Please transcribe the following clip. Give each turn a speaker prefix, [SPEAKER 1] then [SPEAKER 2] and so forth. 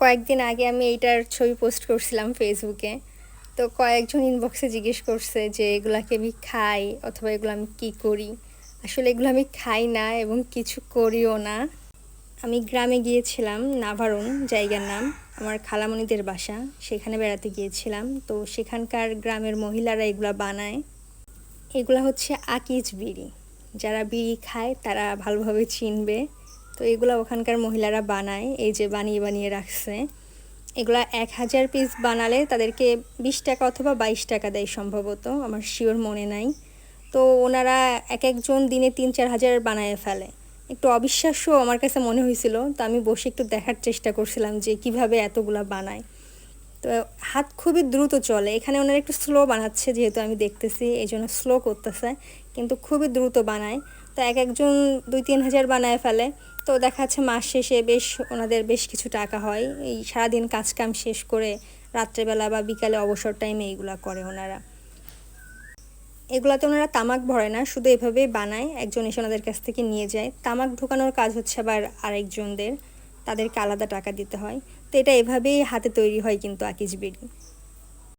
[SPEAKER 1] কয়েকদিন আগে আমি এইটার ছবি পোস্ট করছিলাম ফেসবুকে। তো কয়েকজন ইনবক্সে জিজ্ঞেস করছে যে এগুলাকে আমি খাই অথবা এগুলো আমি কী করি। আসলে এগুলো আমি খাই না এবং কিছু করিও না। আমি গ্রামে গিয়েছিলাম, নাভারণ জায়গার নাম, আমার খালামণিদের বাসা, সেখানে বেড়াতে গিয়েছিলাম। তো সেখানকার গ্রামের মহিলারা এগুলা বানায়। এগুলা হচ্ছে আকিজ বিড়ি। যারা বিড়ি খায় তারা ভালোভাবে চিনবে। তো এগুলা ওখানকার মহিলারা বানায়, এই যে বানিয়ে বানিয়ে রাখছে। এগুলা 1000 পিস বানালে তাদেরকে 20 টাকা অথবা 22 টাকা দেয় সম্ভবত, আমার শিওর মনে নাই। তো ওনারা এক একজন দিনে 3-4 হাজার বানায় ফেলে। একটু অবিশ্বাস্য আমার কাছে মনে হয়েছিল, তো আমি বসে একটু দেখার চেষ্টা করছিলাম যে কিভাবে এতগুলা বানায়। তো হাত খুবই দ্রুত চলে, এখানে ওনারা একটু স্লো বানাচ্ছে যেহেতু আমি দেখতেছি, এই জন্য স্লো করতেছে, কিন্তু খুবই দ্রুত বানায়। তো এক একজন 2-3 হাজার বানায় ফেলে। তো দেখা যাচ্ছে মাস শেষে বেশ ওনাদের বেশ কিছু টাকা হয়। এই সারাদিন কাজকাম শেষ করে রাত্রেবেলা বা বিকালে অবসর টাইমে এইগুলা করে ওনারা। এগুলাতে ওনারা তামাক ভরে না, শুধু এভাবেই বানায়, একজন এসে ওনাদের কাছ থেকে নিয়ে যায়। তামাক ঢোকানোর কাজ হচ্ছে আবার আরেকজনদের, তাদেরকে আলাদা টাকা দিতে হয়। তো এটা এভাবেই হাতে তৈরি হয় কিন্তু আকিজ বিড়ি।